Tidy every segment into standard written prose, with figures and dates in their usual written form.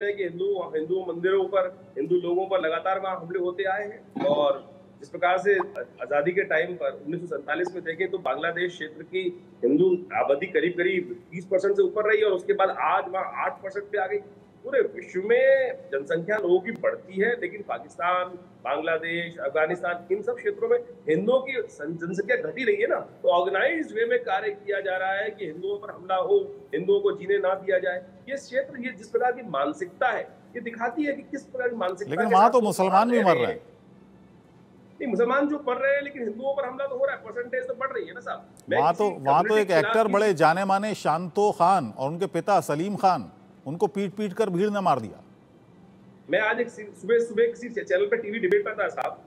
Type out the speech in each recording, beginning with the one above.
है कि हिंदू हिंदू मंदिरों पर, हिंदू लोगों पर लगातार वहां हमले होते आए हैं। और जिस प्रकार से आजादी के टाइम पर 1947 में देखें तो बांग्लादेश क्षेत्र की हिंदू आबादी करीब करीब 30% से ऊपर रही और उसके बाद आज वहां 8% पे आ गई। पूरे विश्व में जनसंख्या लोगों की बढ़ती है, लेकिन पाकिस्तान, बांग्लादेश, अफगानिस्तान, इन सब क्षेत्रों में हिंदुओं की जनसंख्या घटी रही है ना। तो ऑर्गेनाइज्ड वे में कार्य किया जा रहा है कि हिंदुओं पर हमला हो, हिंदुओं को जीने ना दिया जाए। ये क्षेत्र, ये जिस प्रकार की मानसिकता है, ये दिखाती है कि किस प्रकार की मानसिकता लेकिन के वहां साथ तो लोग वहां मुसलमान भी रह मर रहे रहे हैं। हैं। नहीं, मुसलमान जो पढ़ रहे हैं, लेकिन हिंदुओं पर हमला तो हो रहा है, परसेंटेज तो बढ़ रही है ना साहब। मैं किसी वहां तो कम्युनिटी एक के खिलाफ एक्टर बड़े किसी जाने माने शांतो खान और उनके पिता सलीम खान, उनको पीट पीट कर भीड़ ने मार दिया। मैं आज एक सुबह सुबह किसी चैनल पे टीवी डिबेट पर था साहब,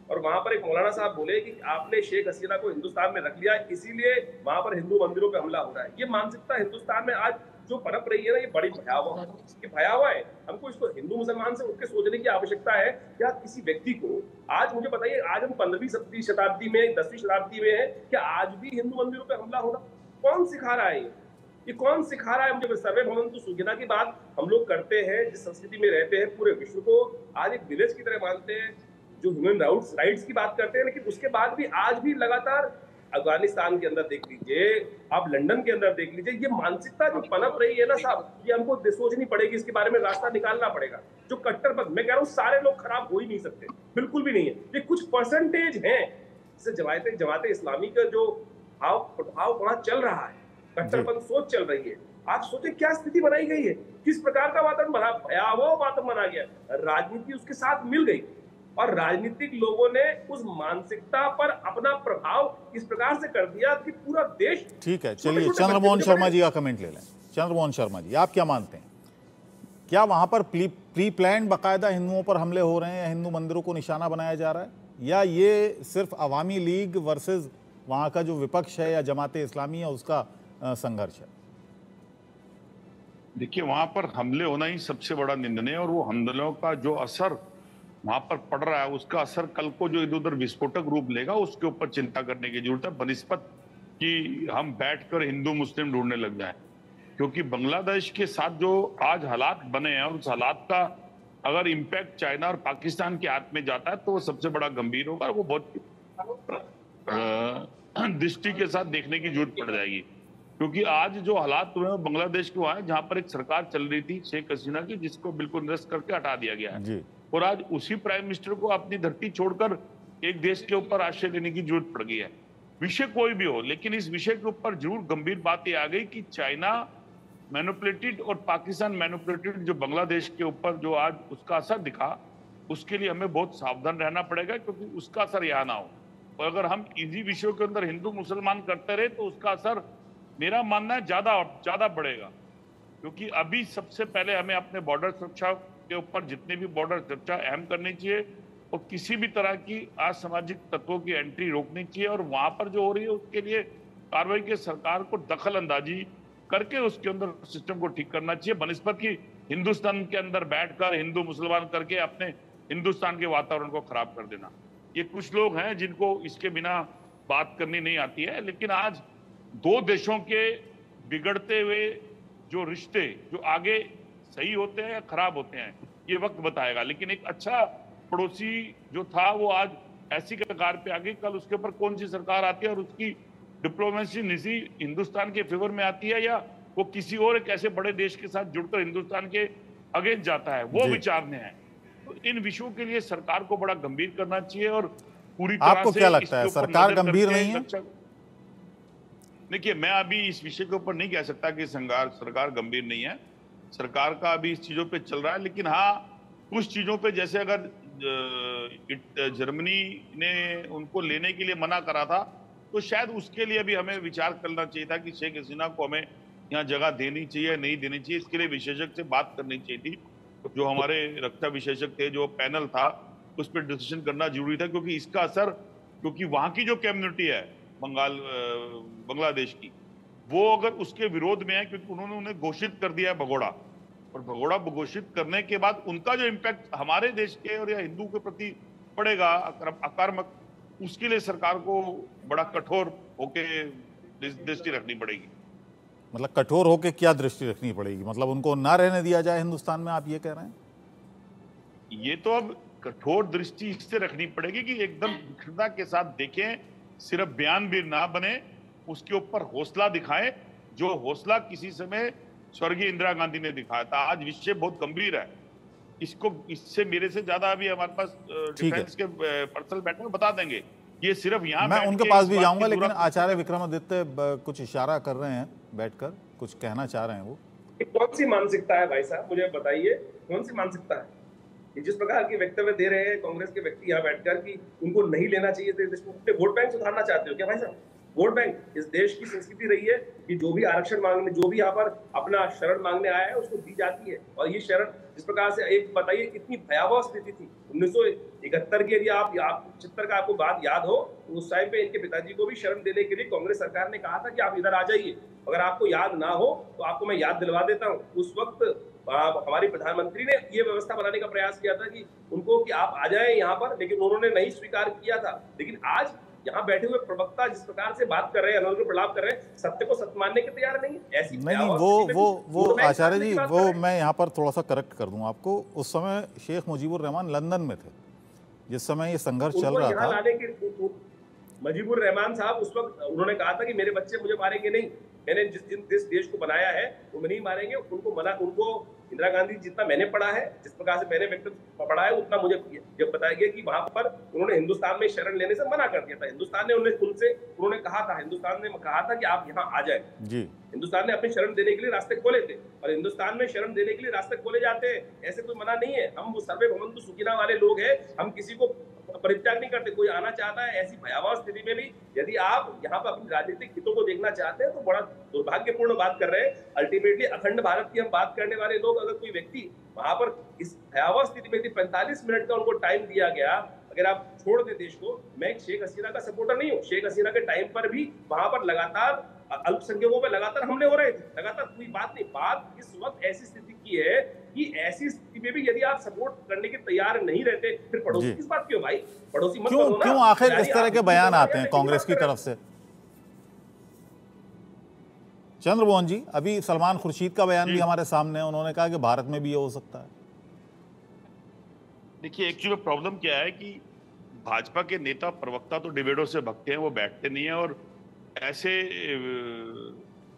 और वहां पर एक मौलाना साहब बोले कि आपने शेख हसीना को हिंदुस्तान में रख लिया, इसीलिए वहां पर हिंदू मंदिरों पे हमला हो रहा है। ये मानसिकता हिंदुस्तान में आज जो पनप रही है ना, ये बड़ी भयावह है। ये भयावह है। हमको इसको हिंदू मुसलमान से उठ के सोचने की आवश्यकता है। क्या किसी व्यक्ति को, आज मुझे बताइए, आज हम 15वीं शताब्दी में, 10वीं शताब्दी में है, क्या आज भी हिंदू मंदिरों पे हमला होना कौन सिखा रहा है? ये कौन सिखा रहा है? मुझे सर्वे भवंतु सुखिना की बात हम लोग करते हैं, जिस संस्कृति में रहते हैं, पूरे विश्व को आज एक विलेज की तरह मानते हैं, जो ह्यूमन राइट्स की बात करते हैं, लेकिन उसके बाद भी आज भी लगातार अफगानिस्तान के अंदर देख लीजिए, आप लंदन के अंदर देख लीजिए, ये मानसिकता जो पनप रही है ना साहब, ये हमको सोचनी पड़ेगी, इसके बारे में रास्ता निकालना पड़ेगा। जो कट्टरपंथ, मैं कह रहा हूं सारे लोग खराब हो ही नहीं सकते, बिल्कुल भी नहीं है, ये कुछ परसेंटेज हैं। जैसे जमाते जमाते इस्लामी का जो भाव प्रभाव वहां चल रहा है, जी, कट्टरपंथ सोच चल रही है। आप सोचे क्या स्थिति बनाई गई है, किस प्रकार का वातावरण बना, भयावह वातावरण बना गया। राजनीति उसके साथ मिल गई और राजनीतिक लोगों ने उस मानसिकता पर अपना प्रभाव इस प्रकार से कर दिया कि पूरा देश, ठीक है। छोटे चलिए, छोटे बच्चे, चंद्रमोहन मुझे शर्मा बड़े, जी का कमेंट ले लें। चंद्रमोहन शर्मा जी, आप क्या मानते हैं? क्या वहां पर प्री प्लान बाकायदा हिंदुओं पर हमले हो रहे हैं या हिंदू मंदिरों को निशाना बनाया जा रहा है, या ये सिर्फ अवामी लीग वर्सेस वहां का जो विपक्ष है या जमाते इस्लामी है उसका संघर्ष है? देखिए, वहां पर हमले होना ही सबसे बड़ा निंदनीय है, और वो हमलों का जो असर वहां पर पड़ रहा है, उसका असर कल को जो इधर उधर विस्फोटक रूप लेगा, उसके ऊपर चिंता करने की जरूरत है, बनिस्पत कि हम बैठकर हिंदू मुस्लिम ढूंढने लग जाएं। क्योंकि बांग्लादेश के साथ जो आज हालात बने हैं, और उस हालात का अगर इम्पैक्ट चाइना और पाकिस्तान के हाथ में जाता है तो वो सबसे बड़ा गंभीर होगा, और वो बहुत दृष्टि के साथ देखने की जरूरत पड़ जाएगी। क्योंकि आज जो हालात हुए हैं बांग्लादेश के वहां, जहां पर एक सरकार चल रही थी शेख हसीना की, जिसको बिल्कुल निरस्त करके हटा दिया गया है, जी, और आज उसी प्राइम मिनिस्टर को अपनी धरती छोड़कर एक देश के ऊपर आश्रय लेने की जरूरत पड़ गई है। विषय कोई भी हो, लेकिन इस विषय के ऊपर जरूर गंभीर बात यह आ गई कि चाइना मैनिपुलेटेड और पाकिस्तान मैनिपुलेटेड जो बांग्लादेश के ऊपर जो आज उसका असर दिखा, उसके लिए हमें बहुत सावधान रहना पड़ेगा, क्योंकि उसका असर यहाँ ना हो। और अगर हम इन्हीं विषयों के अंदर हिंदू मुसलमान करते रहे तो उसका असर, मेरा मानना है, ज्यादा ज्यादा बढ़ेगा। क्योंकि अभी सबसे पहले हमें अपने बॉर्डर सुरक्षा के ऊपर जितने भी बॉर्डर सुरक्षा अहम करनी चाहिए, और किसी भी तरह की असामाजिक तत्वों की एंट्री रोकनी चाहिए, और वहां पर जो हो रही है उसके लिए कार्रवाई के सरकार को दखल अंदाजी करके उसके अंदर सिस्टम को ठीक करना चाहिए, बनिस्बत की हिंदुस्तान के अंदर बैठकर हिंदू मुसलमान करके अपने हिंदुस्तान के वातावरण को खराब कर देना। ये कुछ लोग हैं जिनको इसके बिना बात करनी नहीं आती है, लेकिन आज दो देशों के बिगड़ते हुए जो रिश्ते जो आगे सही होते हैं या खराब होते हैं, ये वक्त बताएगा। लेकिन एक अच्छा पड़ोसी जो था वो आज ऐसी कगार पे आ गई, कल उसके ऊपर कौन सी सरकार आती है और उसकी डिप्लोमेसी निजी हिंदुस्तान के फेवर में आती है, या वो किसी और एक ऐसे बड़े देश के साथ जुड़कर हिंदुस्तान के अगेंस्ट जाता है, वो जी। विचारने हैं। तो इन विषयों के लिए सरकार को बड़ा गंभीर करना चाहिए, और पूरी तरह आपको से क्या लगता इसके है, ऊपर सरकार नजर गंभीर करके नहीं है? रक्षा। देखिए, मैं अभी इस विषय के ऊपर नहीं कह सकता कि सरकार गंभीर नहीं है। सरकार का अभी इस चीजों पे चल रहा है, लेकिन हाँ, कुछ चीजों पे, जैसे अगर जर्मनी ने उनको लेने के लिए मना करा था, तो शायद उसके लिए भी हमें विचार करना चाहिए था कि शेख हसीना को हमें यहाँ जगह देनी चाहिए नहीं देनी चाहिए। इसके लिए विशेषज्ञ से बात करनी चाहिए थी। जो हमारे रक्षा विशेषज्ञ थे, जो पैनल था, उस पर डिसीजन करना जरूरी था, क्योंकि इसका असर, क्योंकि वहां की जो कम्युनिटी है बांग्लादेश की, वो अगर उसके विरोध में है, क्योंकि उन्होंने उन्हें घोषित कर दिया है भगोड़ा, और भगोड़ा घोषित करने के बाद उनका जो इम्पैक्ट हमारे देश के और या हिंदू के प्रति पड़ेगा आक्रामक, उसके लिए सरकार को बड़ा कठोर होके दृष्टि रखनी पड़ेगी। मतलब कठोर होकर क्या दृष्टि रखनी पड़ेगी, मतलब उनको ना रहने दिया जाए हिंदुस्तान में, आप ये कह रहे हैं? ये तो अब कठोर दृष्टि इससे रखनी पड़ेगी कि एकदम तीक्ष्णता के साथ देखें, सिर्फ बयान भी ना बने, उसके ऊपर हौसला दिखाएं, जो हौसला किसी समय स्वर्गीय इंदिरा गांधी ने दिखाया था। आज विषय बहुत गंभीर है, इसको इससे मेरे से ज्यादा अभी हमारे पास डिफेंस के पर्सनल बैठे हैं, बता देंगे। ये सिर्फ यहाँ मैं उनके पास भी जाऊंगा, लेकिन आचार्य विक्रमादित्य कुछ इशारा कर रहे हैं बैठकर, कुछ कहना चाह रहे हैं वो। कौन सी मानसिकता है भाई साहब, मुझे बताइए, कौन सी मानसिकता है? जिस प्रकार की वक्तव्य दे रहे हैं कांग्रेस के व्यक्ति यहाँ बैठकर कि उनको नहीं लेना चाहिए, तो वोट बैंक सुधारना चाहते हो क्या भाई साहब? वोट बैंक, इस देश की संस्कृति रही है कि जो भी आरक्षण मांगने, जो भी यहाँ पर अपना शरण मांगने आया है उसको दी जाती है। और ये शरण जिस प्रकार से, एक बताइए कितनी भयावह स्थिति थी 1971 की, यदि आप 75 का आपको बात याद हो, तो उस टाइम पे इनके पिताजी को भी शरण देने के लिए कांग्रेस सरकार ने कहा था कि आप इधर आ जाइए। अगर आपको याद ना हो तो आपको मैं याद दिलवा देता हूँ। उस वक्त हमारी प्रधानमंत्री ने ये व्यवस्था बनाने का प्रयास किया था कि उनको, कि आप आ जाएं यहाँ पर, लेकिन उन्होंने नहीं स्वीकार किया था। लेकिन आज यहाँ बैठे हुए प्रवक्ता जिस प्रकार से बात कर रहे हैं, अनुरोध प्रलाप कर रहे हैं, सत्य को सत्य मानने के तैयार नहीं है। ऐसी नहीं, वो आचार्य जी, वो मैं यहाँ पर थोड़ा सा करेक्ट कर दूं आपको। उस समय शेख मुजीबुर रहमान लंदन में थे जिस समय ये संघर्ष चल रहा था। मुजीबुर रहमान साहब उस वक्त उन्होंने कहा था कि मेरे बच्चे मुझे मारेंगे नहीं, मैंने जिस देश को बनाया है वो नहीं मारेंगे। उनको इंदिरा गांधी जितना मैंने पढ़ा है, जिस प्रकार से मैंने व्यक्तित्व पढ़ा है, उतना मुझे जब बताया गया कि वहां पर उन्होंने हिंदुस्तान में शरण लेने से मना कर दिया था। हिंदुस्तान ने उन्होंने कहा था, हिंदुस्तान ने कहा था कि आप यहाँ आ जाए जी। हिंदुस्तान ने अपनी शरण देने के लिए रास्ते खोले थे, और हिंदुस्तान में शरण देने के लिए रास्ते खोले जाते हैं, ऐसे कोई मना नहीं है। हम वो सर्वे भवन्तु सुखिनः वाले लोग हैं, हम किसी को परित्याग नहीं करते। कोई आना चाहता है ऐसी भयावह स्थिति में भी, यदि आप यहाँ पर अपनी राजनीतिक हितों को देखना चाहते हैं तो बड़ा दुर्भाग्यपूर्ण बात कर रहे हैं। अल्टीमेटली अखंड भारत की हम बात करने वाले लोग, अगर कोई व्यक्ति वहां पर इस भयावह स्थिति में 45 मिनट का उनको टाइम दिया गया, अगर आप छोड़ दे देश को, मैं शेख हसीना का सपोर्टर नहीं हूँ। शेख हसीना के टाइम पर भी वहां पर लगातार अल्पसंख्यकों पर लगातार हमले हो रहे थे, लगातार, कोई बात नहीं। बात इस वक्त ऐसी स्थिति की है कि ऐसी स्थिति में भी यदि आप सपोर्ट करने के तैयार नहीं रहते, फिर पड़ोसी किस बात की हो भाई? पड़ोसी मत बनो ना। क्यों आखिर इस तरह के बयान आते हैं कांग्रेस की तरफ से? चंद्रमोहन जी, अभी सलमान खुर्शीद का बयान भी हमारे सामने है, उन्होंने कहा कि भारत में भी ये हो सकता है। देखिए, एक्चुअली प्रॉब्लम क्या है कि भाजपा के नेता प्रवक्ता तो डिबेटों से भगते हैं, वो बैठते नहीं है। और ऐसे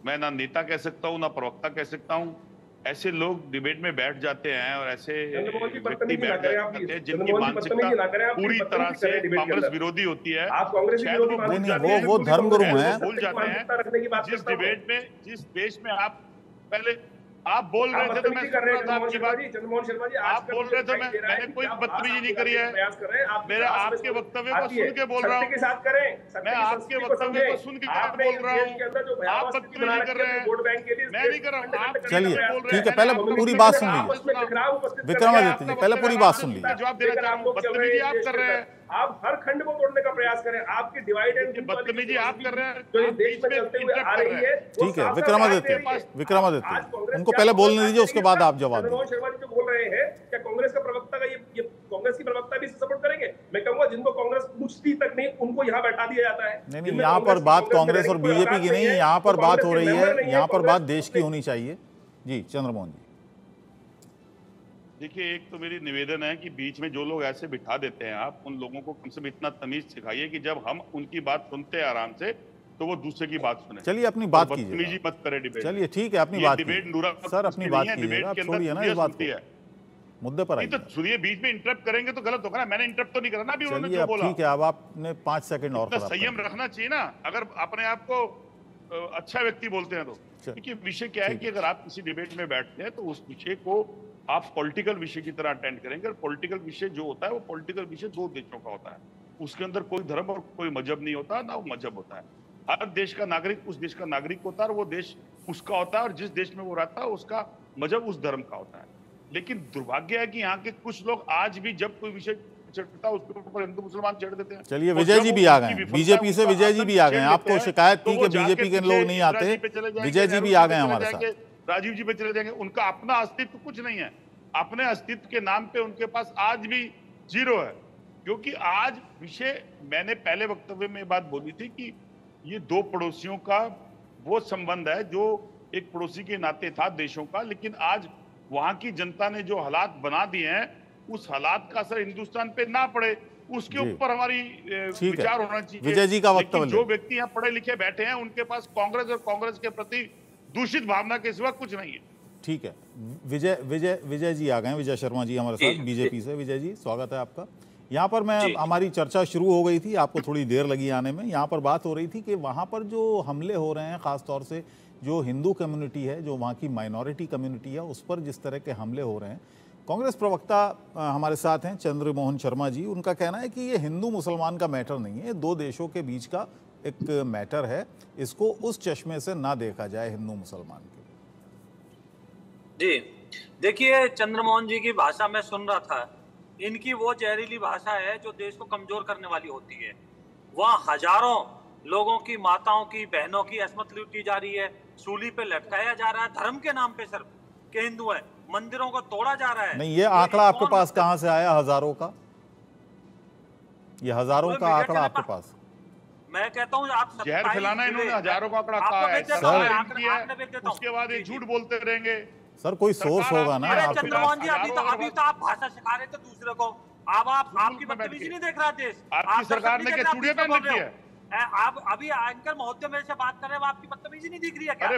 मैं ना नेता कह सकता हूँ ना प्रवक्ता कह सकता हूँ, ऐसे लोग डिबेट में बैठ जाते हैं और ऐसे व्यक्ति बैठ जाते हैं जिनकी मानसिकता पूरी तरह से कांग्रेस विरोधी होती है। शायद वो धर्मगुरु हैं, भूल जाते हैं जिस देश में आप पहले आप बोल रहे थे तो मैं सुन रहा था आपकी बात। आप बोल रहे थे, मैंने कोई बदतमीजी नहीं करी है, मेरे आपके वक्तव्य को सुन के बोल रहा हूँ, मैं आपके वक्तव्य को सुन के बोल रहा हूँ। आप बदतमीजी कर रहे हैं, मैं नहीं कर रहा हूँ। चलिए ठीक है, पहले पूरी बात सुन लीजिए विक्रमादित्य जी, पहले पूरी बात सुन लीजिए। जवाब देना चाह रहा हूँ, बदतमीजी आप कर रहे हैं, आप हर खंड को तोड़ने का प्रयास करें, आपकी डिवाइड एंड बदतमीजी आप कर रहे हैं जो इस देश में चलते हुए आ रही है। ठीक है विक्रमादित्य, उनको पहले बोलने दीजिए, उसके बाद आप जवाब दीजिए। शर्मा जी जो बोल रहे हैं, क्या कांग्रेस का प्रवक्ता का ये कांग्रेस की प्रवक्ता भी इसे सपोर्ट करेंगे? मैं कहूंगा जिनको कांग्रेस पूछती तक नहीं, उनको यहाँ बैठा दिया जाता है। नहीं, यहाँ पर बात कांग्रेस और बीजेपी की नहीं है, यहाँ पर बात हो रही है, यहाँ पर बात देश की होनी चाहिए। जी चंद्रमोहन जी, देखिए, एक तो मेरी निवेदन है कि बीच में जो लोग ऐसे बिठा देते हैं, आप उन लोगों को कम से कम इतना तमीज सिखाइए कि जब हम उनकी बात सुनते हैं आराम से, तो वो दूसरे की बात सुने। चलिए अपनी बात कीजिए, बदतमीजी मत करें डिबेट। चलिए ठीक है, अपनी बात डिबेट सर, अपनी बात कीजिए, आप छोड़िए ना इस बात को, मुद्दे पर आइए। तो सुनिए, बीच में इंटरप्ट करेंगे तो गलत होगा ना। मैंने इंटरप्ट तो नहीं करा ना अभी उन्होंने जो बोला। ठीक है, अब आपने 5 सेकंड और संयम रखना चाहिए ना, अगर अपने आप को अच्छा व्यक्ति बोलते हैं तो। क्योंकि विषय क्या है कि अगर आप किसी डिबेट में बैठते हैं तो उस विषय को आप पॉलिटिकल विषय की तरह अटेंड करेंगे। और पॉलिटिकल विषय जो होता है वो पॉलिटिकल विषय 2 देशों का होता है, उसके अंदर कोई धर्म और कोई मजहब नहीं होता, ना वो मजहब होता है। हर देश का नागरिक उस देश का नागरिक होता है और वो देश उसका होता है, और जिस देश में वो रहता है उसका मजहब उस धर्म का होता है। लेकिन दुर्भाग्य है कि यहाँ के कुछ लोग आज भी जब कोई विषय चढ़ता है उसके ऊपर हिंदू मुसलमान चढ़ देते हैं। चलिए, विजय जी भी आ गए, बीजेपी से विजय जी भी आ गए। आपको शिकायत थी कि बीजेपी के लोग नहीं आते, विजय जी भी आ गए हमारे साथ। राजीव जी पे चले जाएंगे, उनका अपना अस्तित्व कुछ नहीं है, अपने अस्तित्व के नाम पे उनके पास आज भी 0 है। क्योंकि आज विषय, मैंने पहले वक्तव्य में बात बोली थी कि ये 2 पड़ोसियों का वो संबंध है जो एक पड़ोसी के नाते था देशों का, लेकिन आज वहां की जनता ने जो हालात बना दिए हैं, उस हालात का असर हिंदुस्तान पे ना पड़े, उसके जी। ऊपर हमारी ठीक है। विचार होना चाहिए। विजय जी का लेकिन वक्तव्य जो लें। व्यक्ति यहाँ पढ़े लिखे बैठे हैं, उनके पास कांग्रेस और कांग्रेस के प्रति दूषित भावना के सिवा कुछ नहीं है। ठीक है, विजय जी आ गए, विजय शर्मा जी हमारे साथ बीजेपी से। विजय जी, स्वागत है आपका। यहाँ पर हमारी चर्चा शुरू हो गई थी, आपको थोड़ी देर लगी आने में। यहाँ पर बात हो रही थी कि वहाँ पर जो हमले हो रहे हैं, ख़ास तौर से जो हिंदू कम्युनिटी है, जो वहाँ की माइनॉरिटी कम्युनिटी है, उस पर जिस तरह के हमले हो रहे हैं। कांग्रेस प्रवक्ता हमारे साथ हैं चंद्रमोहन शर्मा जी, उनका कहना है कि ये हिंदू मुसलमान का मैटर नहीं है, ये दो देशों के बीच का एक मैटर है, इसको उस चश्मे से ना देखा जाए हिंदू मुसलमान के। जी देखिए, चंद्रमोहन जी की भाषा में सुन रहा था, इनकी वो जहरीली भाषा है जो देश को कमजोर करने वाली होती है। वहाँ हजारों लोगों की, माताओं की, बहनों की असमत लूटी जा रही है, सूली पे लटकाया जा रहा है धर्म के नाम पे, सिर्फ के हिंदू हैं, मंदिरों को तोड़ा जा रहा है। नहीं, ये आंकड़ा आपके पास कहाँ से आया हजारों का? ये हजारों का आंकड़ा आपके पास? मैं कहता हूँ आप जहर फैलाना इन्होंने हजारों का आंकड़ा कहा है, उसके बाद ये झूठ बोलते रहेंगे। सर कोई सोर्स होगा ना आपके चंद्रमोहन जी, अभी तो आप भाषा सिखा रहे थे दूसरे को। अब आपकी बदतमीजी नहीं देख रहा देश, आपकी सरकार ने क्या चूड़ियां पहन रखी है? आप अभी एंकर महोदय मेरे से बात कर रहे हैं, आपकी बदतमीजी नहीं दिख रही है क्या?